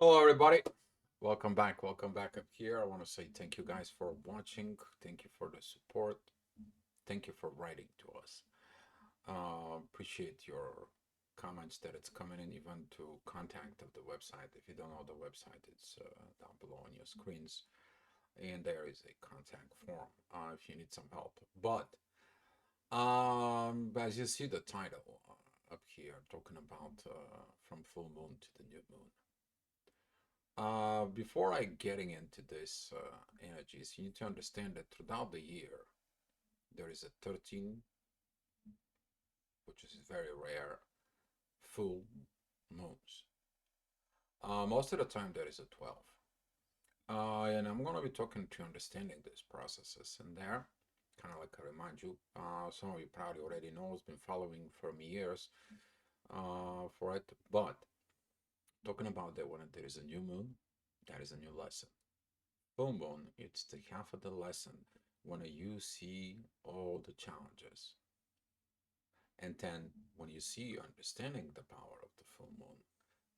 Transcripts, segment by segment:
Hello, everybody. Welcome back. Welcome back up here. I want to say thank you guys for watching. Thank you for the support. Thank you for writing to us. Appreciate your comments that it's coming in, even to contact of the website. If you don't know the website, it's down below on your screens, and there is a contact form if you need some help. But as you see the title up here, talking about from full moon to the new moon. Before I getting into this energies, you need to understand that throughout the year there is a 13, which is very rare, full moons. Most of the time there is a 12. And I'm gonna be talking to understanding these processes in there. Kind of like I remind you, some of you probably already know, has been following for years for it. But talking about that when there is a new moon, that is a new lesson. Boom boom, it's the half of the lesson when you see all the challenges. And then when you see understanding the power of the full moon,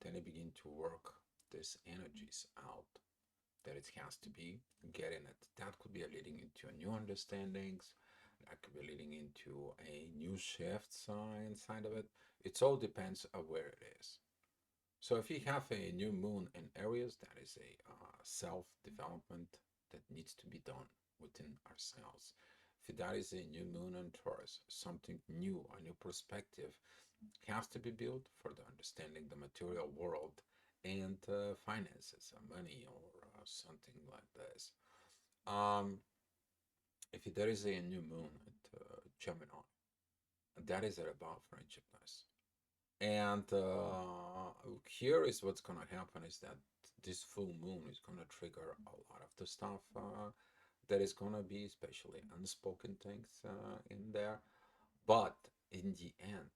then you begin to work these energies out that it has to be getting it. That could be leading into a new understandings. That could be leading into a new shifts inside of it. It all depends on where it is. So if you have a new moon in Aries, that is a self-development that needs to be done within ourselves. If that is a new moon in Taurus, something new, a new perspective has to be built for the understanding the material world and finances, money, or something like this. Um, if there is a new moon at Gemini, that is about friendshipness. And here is what's going to happen is that this full moon is going to trigger a lot of the stuff that is going to be especially unspoken things in there. But in the end,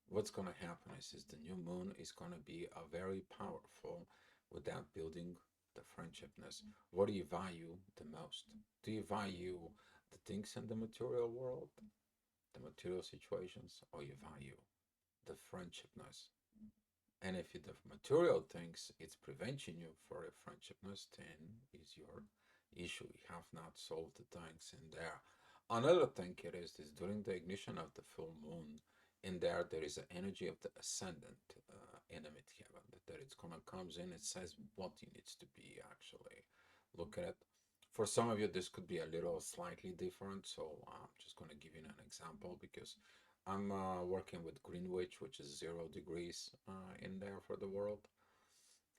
what's going to happen is the new moon is going to be a very powerful with that building the friendshipness. What do you value the most? Do you value the things in the material world, the material situations, or you value the friendshipness? And if the material things it's preventing you for a friendshipness, then is your issue. You have not solved the things in there. Another thing it is during the ignition of the full moon, in there is an energy of the ascendant in the heaven that it's gonna comes in. It says what it needs to be actually. Look at it. For some of you, this could be a little slightly different. So I'm just gonna give you an example because I'm working with Greenwich, which is 0 degrees in there for the world.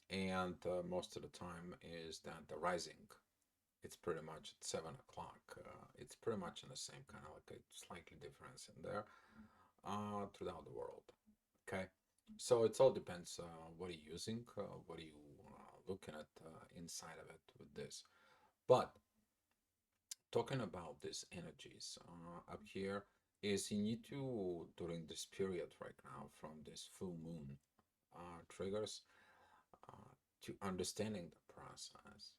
And most of the time is that the rising, it's pretty much at 7 o'clock. It's pretty much in the same kind of like a slightly difference in there throughout the world. Okay. So it all depends what are you using, what are you looking at inside of it with this. But talking about these energies up here is you need to during this period right now from this full moon triggers uh, to understanding the process.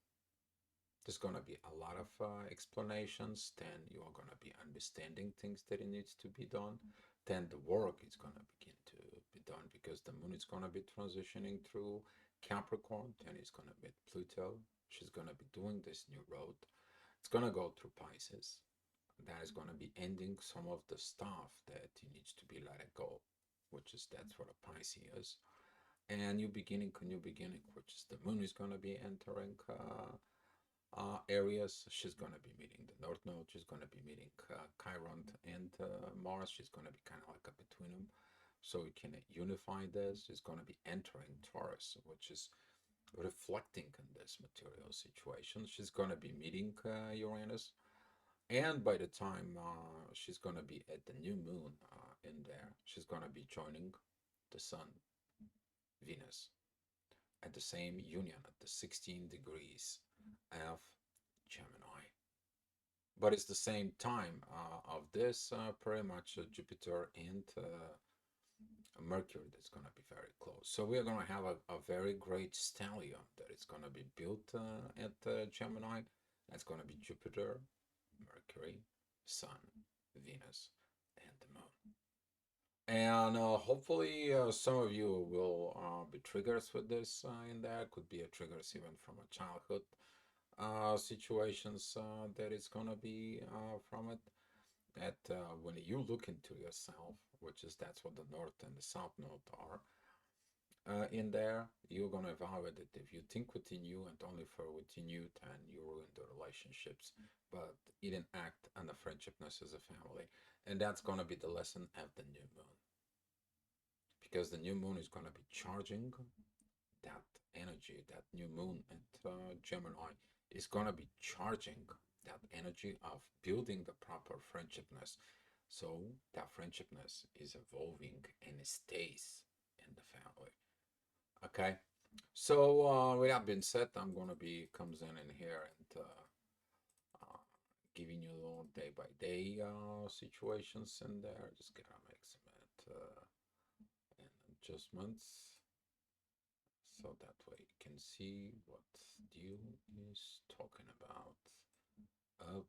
There's going to be a lot of explanations, then you are going to be understanding things that it needs to be done, then the work is going to begin to be done because the moon is going to be transitioning through Capricorn, then it's going to be Pluto. She's going to be doing this new road. It's going to go through Pisces. That is going to be ending some of the stuff that needs to be let go, which is that's what a Pisces is. And new beginning, which is the moon is going to be entering areas. She's going to be meeting the North Node. She's going to be meeting Chiron and Mars. She's going to be kind of like between them. So we can unify this. She's going to be entering Taurus, which is reflecting in this material situation. She's going to be meeting Uranus. And by the time she's going to be at the new moon in there, she's going to be joining the Sun, Venus, at the same union at the 16 degrees of Gemini. But it's the same time of this pretty much Jupiter and Mercury that's going to be very close. So we are going to have a very great stellium that is going to be built at Gemini. That's going to be Jupiter, Mercury, Sun, Venus, and the Moon. And hopefully, some of you will be triggers with this in there. Could be a triggers even from a childhood situations that is gonna be from it. That when you look into yourself, which is that's what the north and the south node are in there, you're gonna evaluate it. If you think within you and only for within you, then you ruin the relationships. But it didn't act on the friendshipness as a family, and that's gonna be the lesson of the new moon, because the new moon is gonna be charging that energy. That new moon at Gemini is gonna be charging that energy of building the proper friendshipness. So that friendshipness is evolving and it stays in the family. Okay. So with that being said, I'm gonna be comes in here and uh, giving you a little day by day situations in there. Just gotta make some and adjustments so that way you can see what deal is talking about up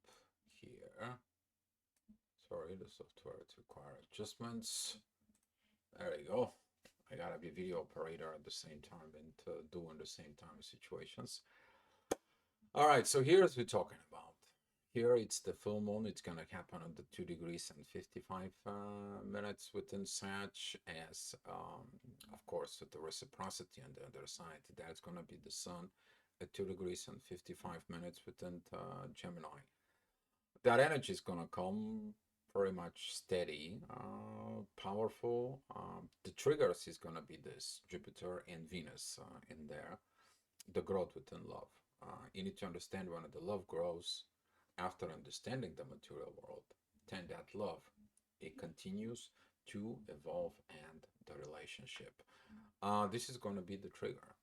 here. Sorry, the software require adjustments. There you go. I gotta be video operator at the same time and doing the same time situations. All right, so here's we're talking about. Here it's the full moon. It's gonna happen on the 2 degrees and 55 minutes within Sag, as of course with the reciprocity on the other side. That's gonna be the sun at 2 degrees and 55 minutes within Gemini. That energy is gonna come very much steady, powerful. The triggers is gonna be this Jupiter and Venus in there, the growth within love. You need to understand when the love grows after understanding the material world, then that love it continues to evolve and the relationship. This is going to be the trigger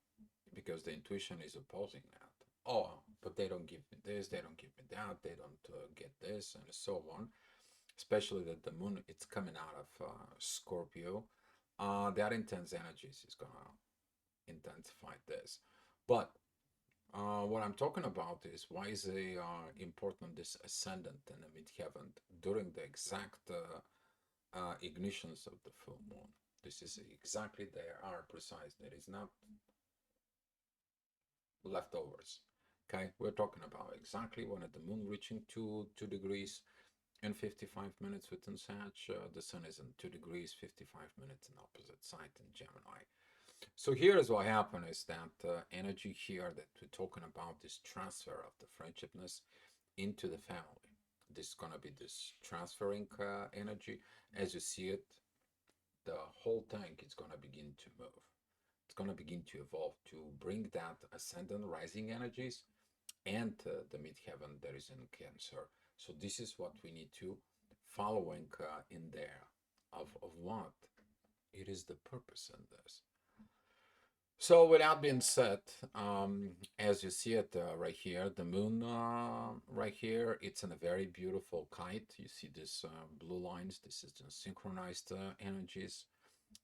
because the intuition is opposing that. Oh, but they don't give me this, they don't give me that, they don't get this, and so on. Especially that the moon it's coming out of Scorpio. That intense energies is gonna intensify this. But what I'm talking about is why is it important this ascendant in the midheaven during the exact ignitions of the full moon. This is exactly they are precise. There is not leftovers. Okay, we're talking about exactly when at the moon reaching 2 degrees and 55 minutes within Sag, the sun is in 2 degrees 55 minutes in opposite side in Gemini. So here is what happened is that energy here that we're talking about, this transfer of the friendshipness into the family. This is gonna be this transferring energy. As you see it, the whole tank is gonna begin to move. It's gonna begin to evolve to bring that ascendant rising energies and the midheaven that is in Cancer. So this is what we need to following in there of what it is the purpose in this. So with that being said, as you see it right here, the moon right here, it's in a very beautiful kite. You see these blue lines. This is the synchronized energies.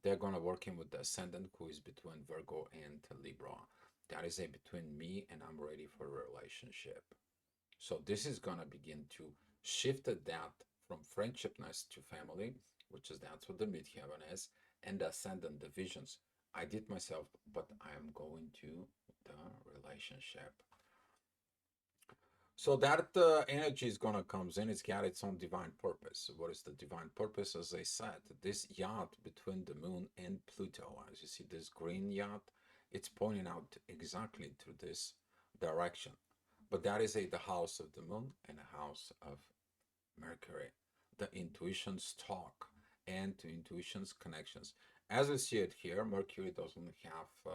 They're gonna working with the ascendant, who is between Virgo and Libra. That is a between me and I'm ready for a relationship. So this is gonna begin to shift that from friendshipness to family, which is that's what the midheaven is, and the ascendant divisions. I did myself, but I am going to the relationship. So that energy is gonna comes in. It's got its own divine purpose. What is the divine purpose? As I said, this yacht between the moon and Pluto. As you see, this green yacht, it's pointing out exactly to this direction. But that is the house of the moon and a house of Mercury. The intuitions talk and to intuitions connections. As we see it here, Mercury doesn't have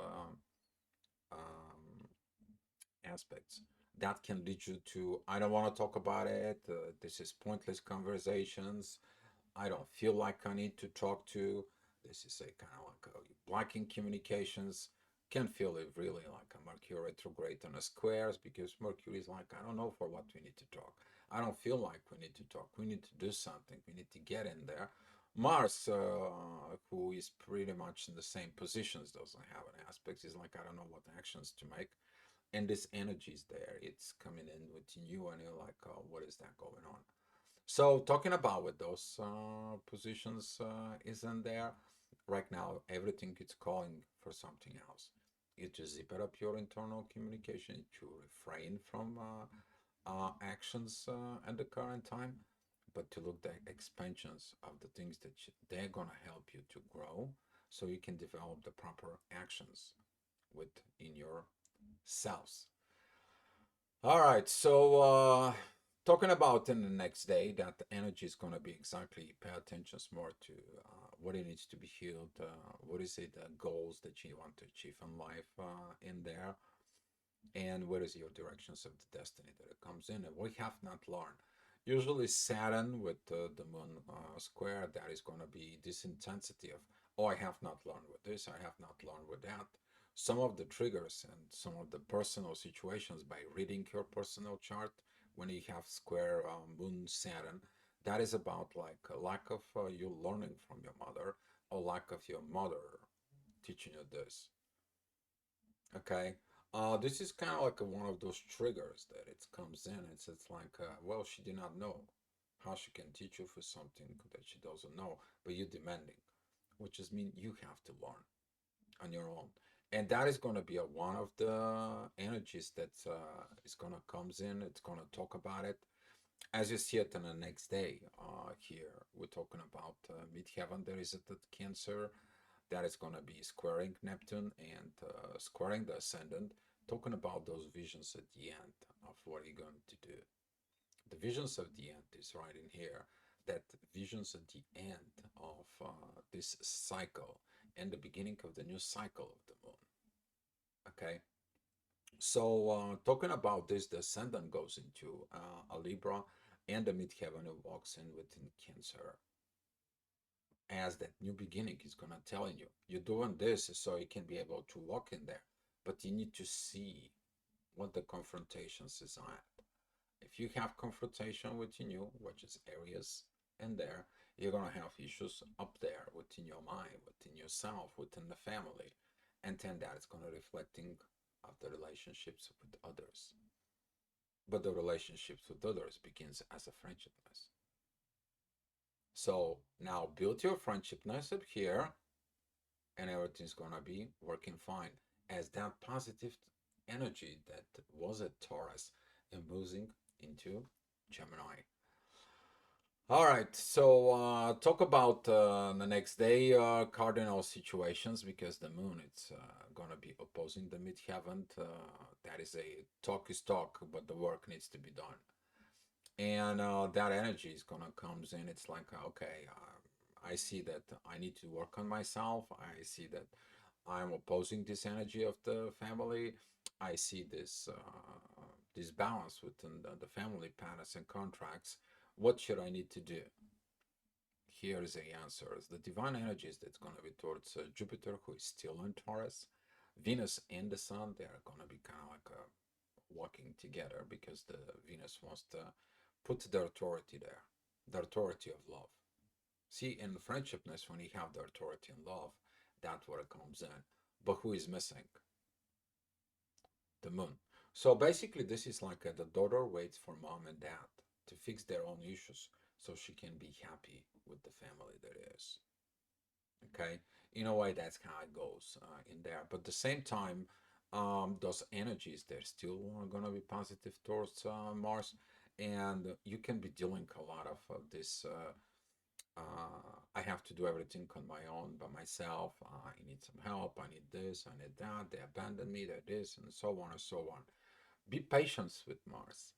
um, aspects that can lead you to I don't want to talk about it. This is pointless conversations. I don't feel like I need to talk to. This is a kind of like a blocking communications. Can feel it really like a Mercury retrograde on a squares because Mercury is like, I don't know for what we need to talk. I don't feel like we need to talk. We need to do something. We need to get in there. Mars, who is pretty much in the same positions, doesn't have an aspect. He's like, I don't know what actions to make. And this energy is there. It's coming in within you, and you're like, oh, what is that going on? So talking about with those positions is in there right now, everything is calling for something else. You to zip it up your internal communication, to refrain from actions at the current time, but to look at expansions of the things that they're gonna help you to grow, so you can develop the proper actions within your selves. All right, so talking about in the next day, that energy is going to be exactly pay attention more to what it needs to be healed, what is it, goals that you want to achieve in life in there, and what is your directions of the destiny that it comes in, and we have not learned. Usually Saturn with the moon square, that is going to be this intensity of, oh, I have not learned with this, I have not learned with that. Some of the triggers and some of the personal situations by reading your personal chart when you have square moon Saturn, that is about like a lack of you learning from your mother, or lack of your mother teaching you this. Okay. This is kind of like one of those triggers that it comes in. It's like, well, she did not know how she can teach you for something that she doesn't know, but you're demanding, which is mean you have to learn on your own. And that is going to be one of the energies that is going to comes in. It's going to talk about it as you see it on the next day. Here we're talking about midheaven. There is a Cancer that is going to be squaring Neptune and squaring the ascendant, talking about those visions at the end of what you're going to do. The visions of the end is right in here. That visions at the end of this cycle and the beginning of the new cycle of the moon. Okay. So talking about this, the ascendant goes into a Libra, and the midheaven walks in within Cancer, as that new beginning is gonna telling you you're doing this so you can be able to walk in there, but you need to see what the confrontations is at. If you have confrontation within you, which is areas in there, you're gonna have issues up there within your mind, within yourself, within the family, and then that is gonna reflecting of the relationships with others. But the relationships with others begins as a friendshipness. So now build your friendshipness up here, and everything's gonna be working fine, as that positive energy that was at Taurus and moving into Gemini. All right, so talk about the next day cardinal situations, because the moon it's gonna be opposing the midheaven. That is a talk is talk, but the work needs to be done, and that energy is gonna comes in. It's like, okay, I see that I need to work on myself. I see that I'm opposing this energy of the family. I see this balance within the family patterns and contracts. What should I need to do? Here is the answers. The divine energies that's going to be towards Jupiter, who is still in Taurus. Venus and the Sun, they are going to be kind of like walking together, because the Venus wants to put the authority there, the authority of love. See, in friendshipness, when you have the authority and love, that's where it comes in. But who is missing? The moon. So basically, this is like the daughter waits for mom and dad to fix their own issues so she can be happy with the family that is. Okay, in a way, that's how it goes in there. But at the same time, those energies, they're still gonna be positive towards Mars, and you can be dealing a lot of this. I have to do everything on my own by myself. I need some help. I need this. I need that. They abandoned me. They're this, and so on and so on. Be patient with Mars,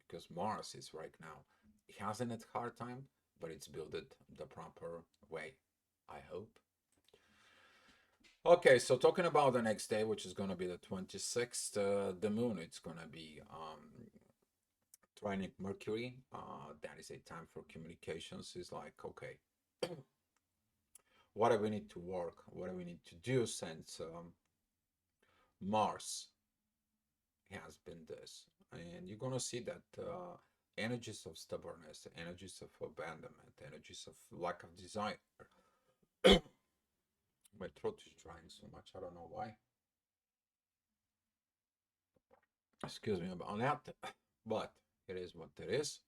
because Mars is right now. It hasn't a hard time, but it's built it the proper way, I hope. Okay, so talking about the next day, which is going to be the 26th, the moon, it's going to be trinic Mercury. That is a time for communications. It's like, okay, what do we need to work? What do we need to do, since Mars has been this? And you're going to see that energies of stubbornness, energies of abandonment, energies of lack of desire. My throat is drying so much, I don't know why. Excuse me about that, but it is what it is.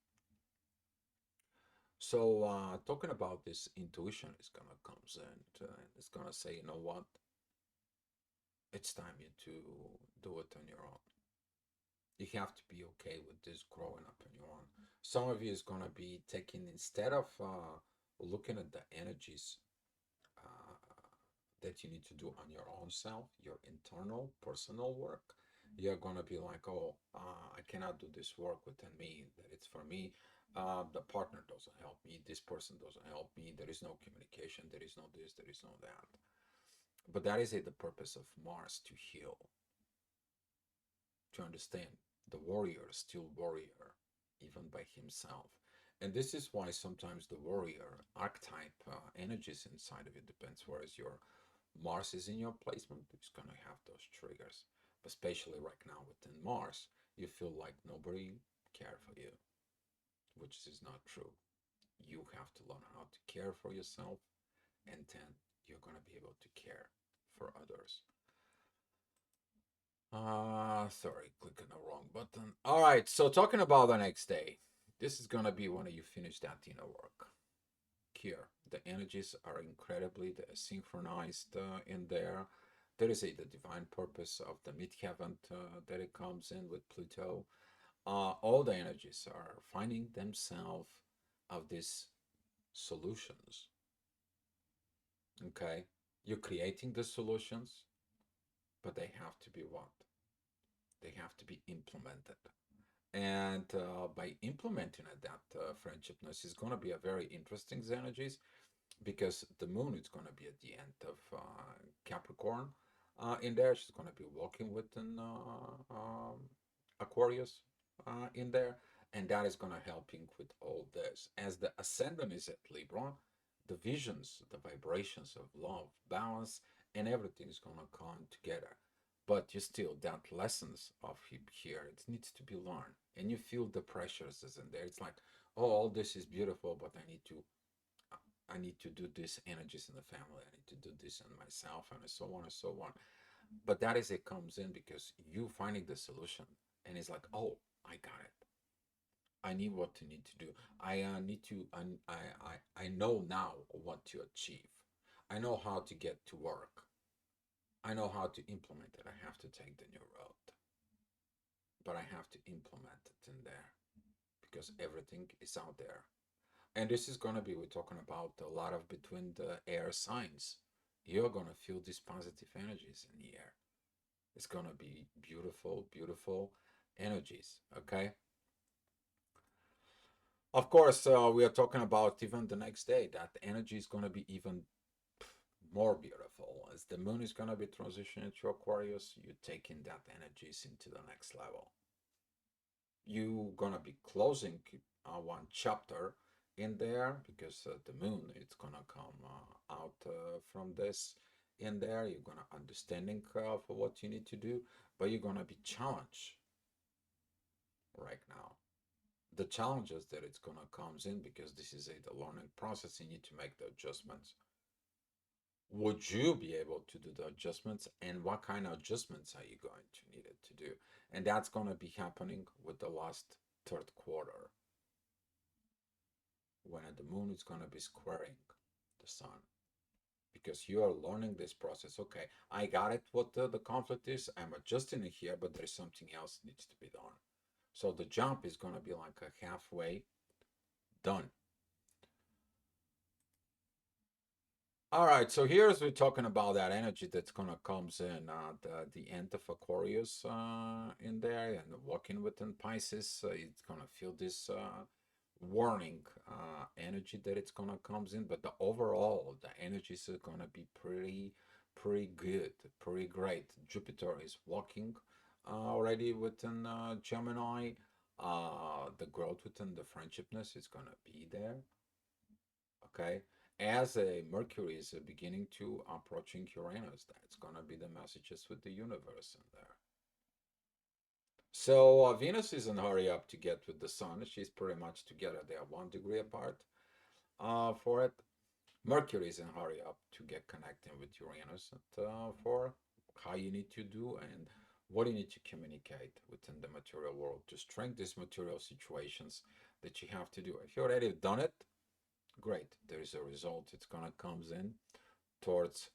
So talking about this intuition is gonna comes in and it's gonna say, you know what, it's time you to do it on your own. You have to be okay with this growing up on your own. Some of you is gonna be taking, instead of looking at the energies uh, that you need to do on your own self, your internal personal work, you're gonna be like, oh, I cannot do this work within me. That it's for me. The partner doesn't help me. This person doesn't help me. There is no communication. There is no this. There is no that. But that is the purpose of Mars, to heal, to understand the warrior is still warrior, even by himself. And this is why sometimes the warrior archetype energies inside of it depends. Whereas your Mars is in your placement, it's going to have those triggers. But especially right now within Mars, you feel like nobody care for you, which is not true. You have to learn how to care for yourself, and then you're going to be able to care for others. Sorry, clicking the wrong button. All right, so talking about the next day, this is gonna be when you finish that inner work. Here, the energies are incredibly synchronized in there. There is the divine purpose of the midheaven that it comes in with Pluto. All the energies are finding themselves of these solutions. Okay, you're creating the solutions, but they have to be what? They have to be implemented. And by implementing it, that friendshipness is going to be a very interesting energies, because the moon is going to be at the end of Capricorn. In there, she's going to be walking with an Aquarius in there, and that is going to helping with all this. As the ascendant is at Libra, the visions, the vibrations of love, balance, and everything is going to come together. But you still, that lessons of here, it needs to be learned, and you feel the pressures is in there. It's like, oh, all this is beautiful, but I need to do this energies in the family. I need to do this in myself, and so on and so on. But that is it comes in because you finding the solution, and it's like, oh, I got it. I need what to need to do. I need to. I know now what to achieve. I know how to get to work. I know how to implement it. I have to take the new road, but I have to implement it in there because everything is out there. And this is going to be, we're talking about a lot of between the air signs. You're going to feel these positive energies in the air. It's going to be beautiful, beautiful energies. Okay. Of course, we are talking about even the next day. That energy is going to be even more beautiful. As the moon is going to be transitioning to Aquarius, you're taking that energies into the next level. You're going to be closing one chapter in there because the moon it's gonna come out from this in there. You're gonna understanding for what you need to do, but you're gonna be challenged right now. The challenges that it's gonna comes in because this is the learning process. You need to make the adjustments. Would you be able to do the adjustments, and what kind of adjustments are you going to need it to do? And that's gonna be happening with the last third quarter when the moon is going to be squaring the sun, because you are learning this process. Okay, I got it what the conflict is, I'm adjusting it here, but there's something else needs to be done. So the jump is going to be like a halfway done. All right, so here's we're talking about that energy that's gonna comes in the end of Aquarius in there, and walking within Pisces. It's gonna feel this warning energy that it's gonna comes in, but the overall the energies are gonna be pretty good, pretty great. Jupiter is walking already within Gemini. The growth within the friendshipness is gonna be there. Okay, as a Mercury is beginning to approaching Uranus, that's gonna be the messages with the universe in there. So Venus is in hurry up to get with the Sun. She's pretty much together. They are 1 degree apart for it. Mercury is in hurry up to get connecting with Uranus for how you need to do and what you need to communicate within the material world to strengthen these material situations that you have to do. If you already done it, Great. There is a result. It's gonna comes in towards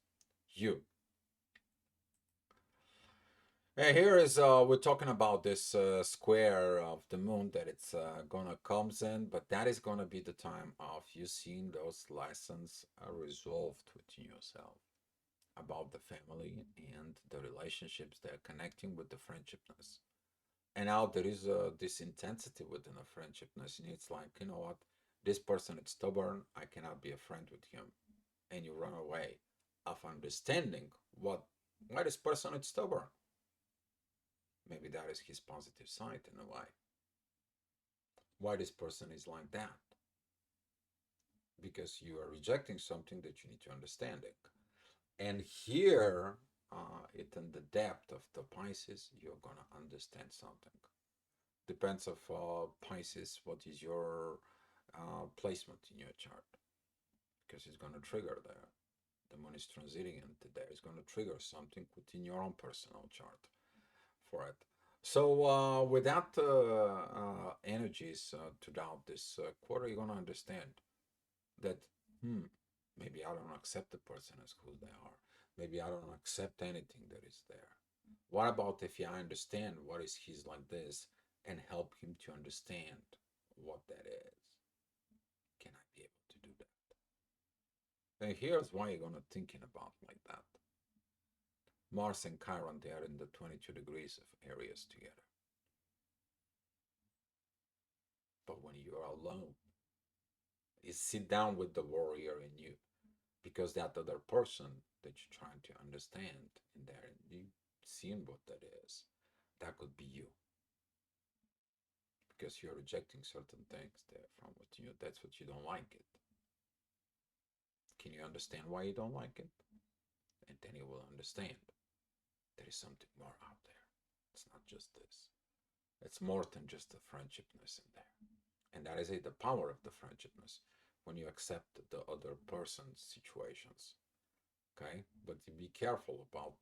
you. And here is we're talking about this square of the moon that it's gonna comes in, but that is gonna be the time of you seeing those lessons resolved within yourself about the family and the relationships that are connecting with the friendshipness. And now there is this intensity within a friendshipness, and it's like, you know what, this person is stubborn. I cannot be a friend with him, and you run away of understanding what why this person is stubborn. Maybe that is his positive side in a way. Why this person is like that? Because you are rejecting something that you need to understand it. And here, it in the depth of the Pisces, you're gonna understand something. Depends of Pisces, what is your placement in your chart, because it's gonna trigger there. The moon is transiting into there. It's gonna trigger something within your own personal chart for it. So with that energies throughout this quarter, you're gonna understand that maybe I don't accept the person as who they are. Maybe I don't accept anything that is there. What about if I understand what is he's like this and help him to understand what that is? Can I be able to do that? And here's why you're gonna thinking about like that. Mars and Chiron, they are in the 22 degrees of Aries together. But when you are alone, you sit down with the warrior in you, because that other person that you're trying to understand in there, you seeing what that is, that could be you, because you're rejecting certain things there from what you, that's what you don't like it. Can you understand why you don't like it? And then you will understand there is something more out there. It's not just this. It's more than just the friendshipness in there. And that is it, the power of the friendshipness, when you accept the other person's situations. Okay, but be careful about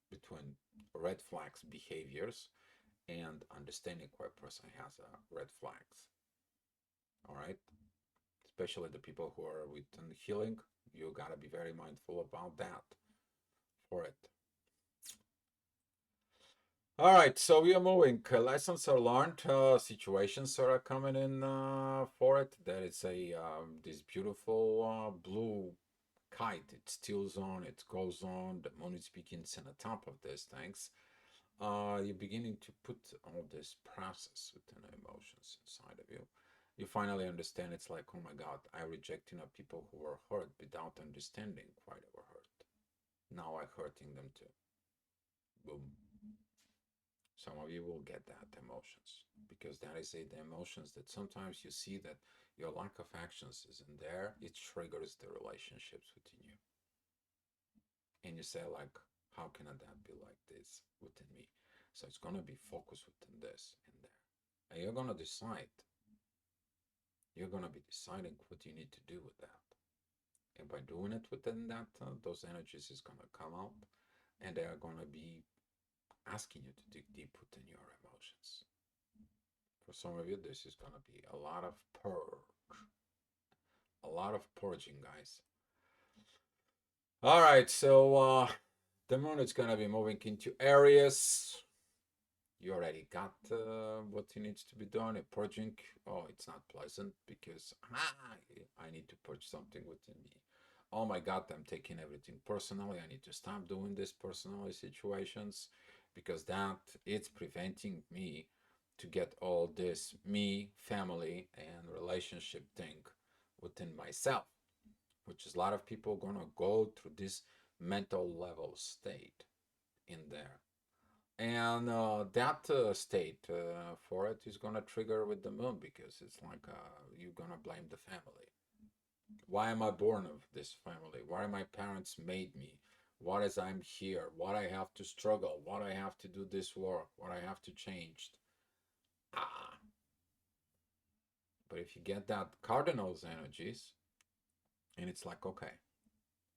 between red flags behaviors and understanding why a person has red flags. All right, especially the people who are within healing, you gotta be very mindful about that for it. All right, so we are moving. Lessons are learned. Situations are coming in for it. There is a this beautiful blue kite. It steals on. It goes on. The moon is begins on the top of these things. You're beginning to put all this process within the emotions inside of you. You finally understand. It's like, oh my God, I rejecting people who were hurt without understanding why they were hurt. Now I'm hurting them too. Boom. Some of you will get that emotions, because that is the emotions that sometimes you see that your lack of actions is in there. It triggers the relationships within you, and you say like, how can that be like this within me? So it's gonna be focused within this in there, and you're gonna decide. You're gonna be deciding what you need to do with that, and by doing it within that, those energies is gonna come out, and they are gonna be asking you to dig deep within your emotions. For some of you, this is going to be a lot of purge, a lot of purging, guys. All right, so the moon is going to be moving into Aries. You already got what needs to be done. A purging, oh, it's not pleasant, because I need to purge something within me. Oh my God, I'm taking everything personally. I need to stop doing this personally situations, because that it's preventing me to get all this me, family, and relationship thing within myself, which is a lot of people gonna go through this mental level state in there. And that state for it is gonna trigger with the moon, because it's like you're gonna blame the family. Why am I born of this family? Why my parents made me? What is I'm here? What I have to struggle? What I have to do this work? What I have to change? Ah, but if you get that cardinals energies, and it's like, okay,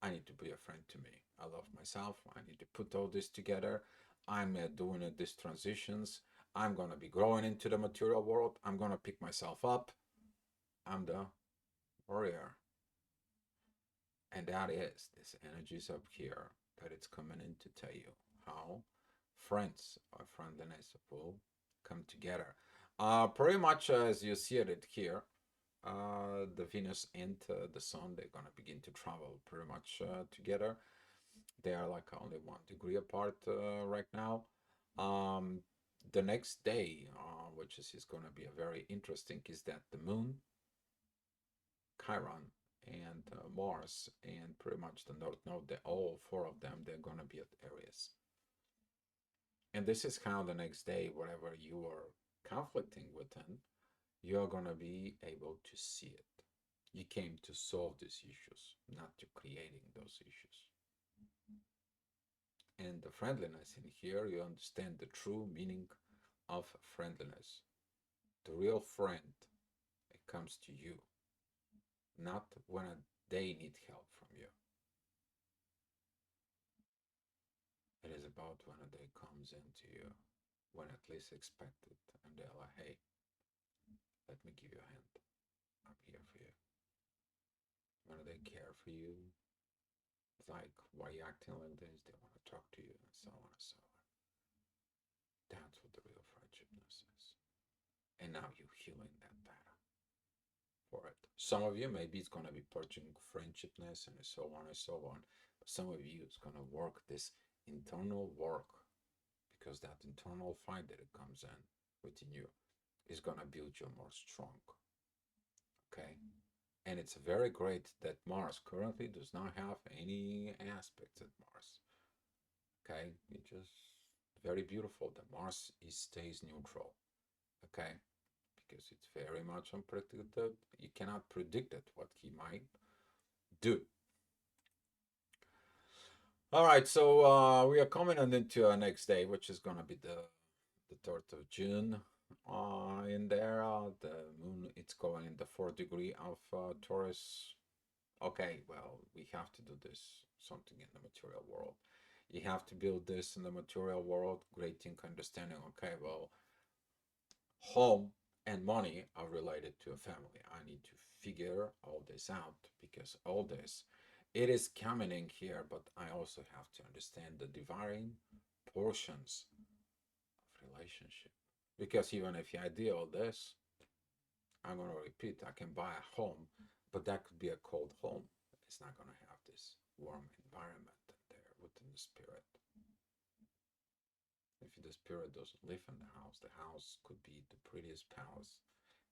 I need to be a friend to me. I love myself. I need to put all this together. I'm doing these transitions. I'm gonna be growing into the material world. I'm gonna pick myself up. I'm the warrior. And that is this energies up here that it's coming in to tell you how friends or friendliness will come together. Pretty much as you see it here, the Venus and the Sun, they're gonna begin to travel pretty much together. They are like only 1 degree apart right now. Um, the next day, which is going to be a very interesting, is that the Moon, Chiron, and Mars, and pretty much the North Node, they all four of them, they're going to be at Aries. And this is how the next day, whatever you are conflicting within, you're going to be able to see it. You came to solve these issues, not to creating those issues. And the friendliness in here, you understand the true meaning of friendliness. The real friend, it comes to you, not when they need help from you. It is about when a day comes into you, when at least expected, and they're like, hey, let me give you a hand. I'm here for you. When they care for you, it's like, why are you acting like this? They want to talk to you, and so on and so on. That's what the real friendshipness is. And now you're healing that battle for it. Some of you, maybe it's going to be purging friendshipness and so on and so on. But some of you, it's going to work this internal work, because that internal fight that it comes in within you is going to build you more strong. Okay? And it's very great that Mars currently does not have any aspects at Mars. Okay? It just very beautiful that Mars stays neutral. Okay? Because it's very much unpredictable. You cannot predict it, what he might do. All right, so we are coming on into our next day, which is going to be the 3rd of June. In there, the moon, it's going in the 4th degree of Taurus. Okay, well, we have to do this, something in the material world. You have to build this in the material world, great thing understanding, okay, well, home and money are related to a family. I need to figure all this out, because all this, it is coming in here, but I also have to understand the divine portions of relationship. Because even if I do all this, I'm going to repeat, I can buy a home, but that could be a cold home. It's not going to have this warm environment there within the spirit. If the spirit doesn't live in the house could be the prettiest palace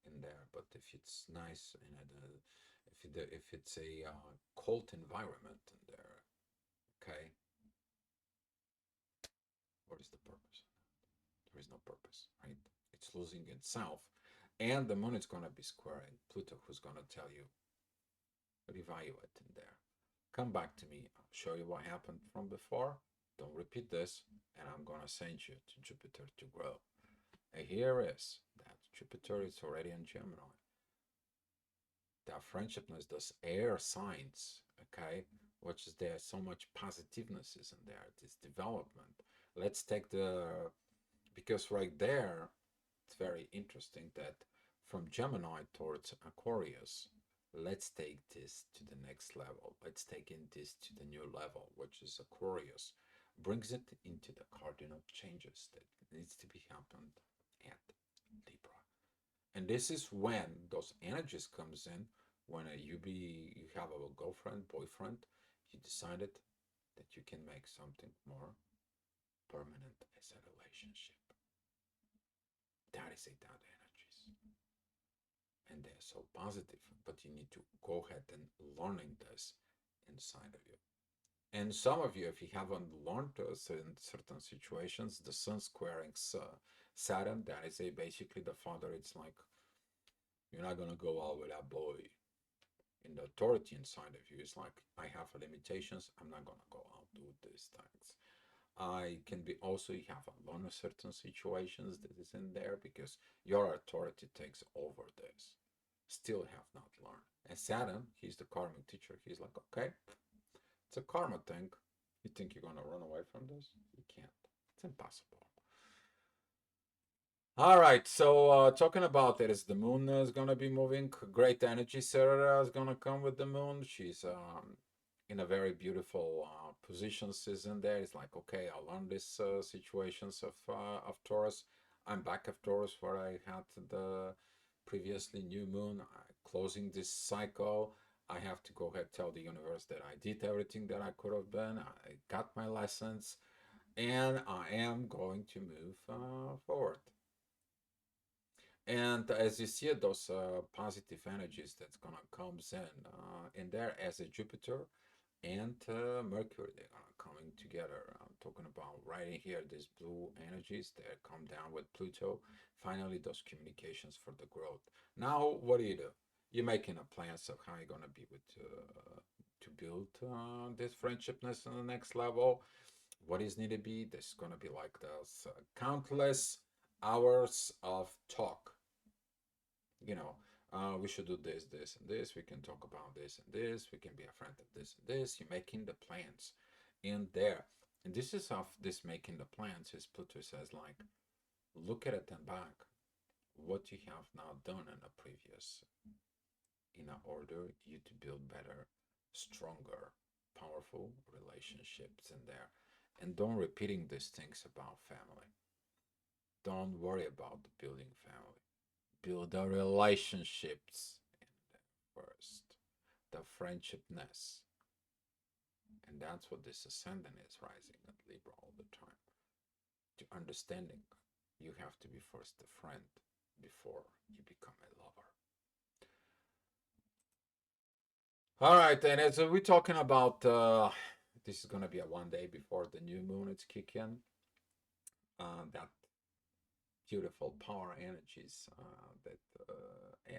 in there. But if it's nice and if it's a cold environment in there, okay, what is the purpose? There is no purpose, right? It's losing itself, and the moon is gonna be squaring Pluto, who's gonna tell you reevaluate in there. Come back to me. I'll show you what happened from before. Don't repeat this, and I'm gonna send you to Jupiter to grow. And here is that Jupiter is already in Gemini. That friendshipness, those air signs, okay, which is there so much positiveness is in there, this development. Let's take because right there, it's very interesting that from Gemini towards Aquarius, let's take this to the next level. Let's take in this to the new level, which is Aquarius, brings it into the cardinal changes that needs to be happened at Libra. And this is when those energies comes in, when you have a girlfriend, boyfriend, you decided that you can make something more permanent as a relationship. That is a that energies. And they're so positive, but you need to go ahead and learning this inside of you. And some of you, if you haven't learned in certain situations, the sun squaring Saturn, that is a basically the father. It's like you're not gonna go out with that boy. In the authority inside of you, it's like I have limitations. I'm not gonna go out do these things. I can be also you have a learn certain situations that is in there because your authority takes over this. Still have not learned. And Saturn, he's the karmic teacher. He's like, okay, it's a karma thing. You think you're gonna run away from this? You can't. It's impossible. All right, so talking about it, is the moon is gonna be moving. Great energy. Sarah is gonna come with the moon. She's in a very beautiful positions is in there. It's like, okay, I learned this situations of Taurus. I'm back of Taurus where I had the previously new moon. Closing this cycle. I have to go ahead tell the universe that I did everything that I could have been. I got my lessons, and I am going to move forward. And as you see those positive energies that's gonna comes in there as a Jupiter and Mercury, they're gonna coming together. I'm talking about right here, these blue energies that come down with Pluto. Finally, those communications for the growth. Now, what do? You're making a plans of how you're gonna be with to build this friendshipness on the next level. What is need to be? This is gonna be like this countless hours of talk. You know, we should do this, this, and this. We can talk about this and this. We can be a friend of this and this. You're making the plans in there. And this is of this making the plans, as Pluto says, like, look at it and back. What you have now done in the previous, in order you to build better, stronger, powerful relationships in there. And don't repeating these things about family. Don't worry about building family. Build the relationships first, the friendshipness. And that's what this ascendant is rising at Libra all the time. To understanding, you have to be first a friend before you become a lover. All right, and as we're talking about, this is going to be a 1 day before the new moon is kicking. That beautiful power energies that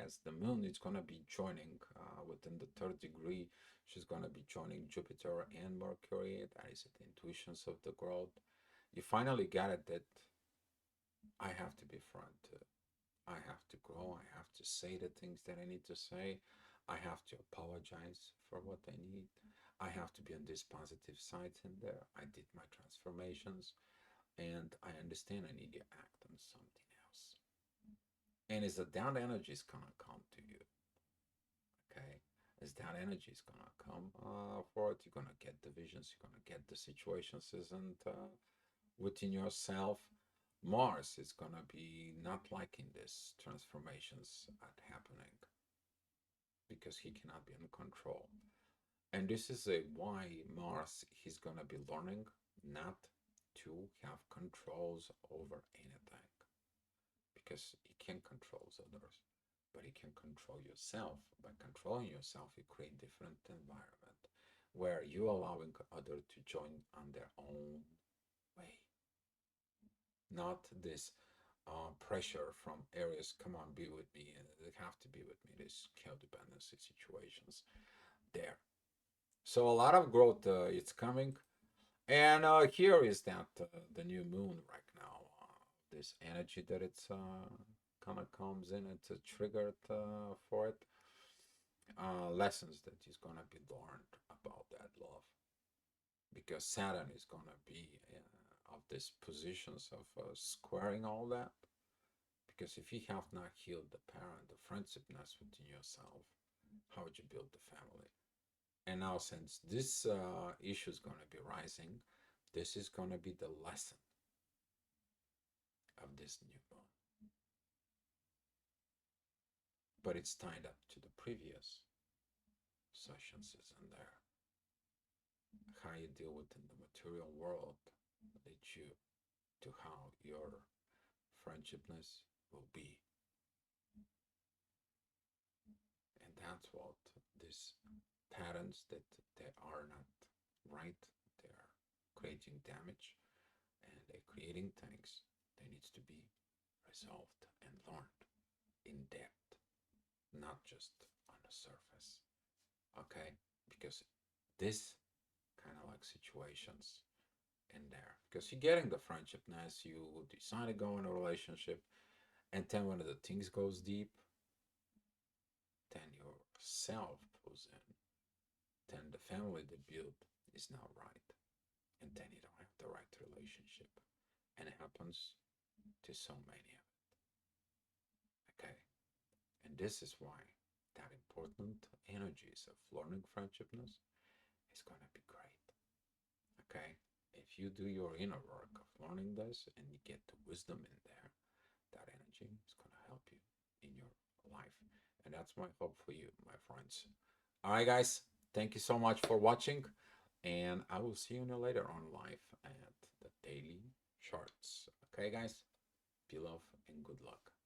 as the moon is going to be joining within the third degree, she's going to be joining Jupiter and Mercury. That is the intuitions of the growth. You finally get it that I have to be front. I have to grow. I have to say the things that I need to say. I have to apologize for what I need. I have to be on this positive side in there. I did my transformations and I understand I need to act on something else. And as the down energy is gonna come to you, okay? As that energy is gonna come for it, you're gonna get the visions, you're gonna get the situations, isn't within yourself. Mars is gonna be not liking this transformations at happening because he cannot be in control. And this is a why Mars he's gonna be learning not to have controls over anything because he can control others, but he can control yourself. By controlling yourself, you create different environment where you allowing others to join on their own way, not this pressure from areas. Come on, be with me, and they have to be with me. This codependency situations there. So a lot of growth is coming. And here is that the new moon right now. This energy that it's kind of comes in, it's triggered for it. Lessons that is gonna be learned about that love, because Saturn is gonna be of these positions of squaring all that. Because if you have not healed the parent, the friendshipness within yourself, how would you build the family? And now, since this issue is going to be rising, this is going to be the lesson of this new moon. But it's tied up to the previous sessions, isn't there? How you deal within the material world leads you to how your friendshipness will be. And that's what these patterns that they are not right, they're creating damage and they're creating things that needs to be resolved and learned in depth, not just on the surface. Okay? Because this kind of like situations in there. Because you're getting the friendshipness, you decide to go in a relationship, and then when the things goes deep, then yourself goes in. Then the family they build is not right. And then you don't have the right relationship. And it happens to so many of it. Okay? And this is why that important energies of learning friendshipness it's gonna be great. Okay? If you do your inner work of learning this and you get the wisdom in there, that energy is gonna help you in your life. And that's my hope for you, my friends. All right, guys. Thank you so much for watching. And I will see you later on live at the Daily Charts. Okay, guys? Be love and good luck.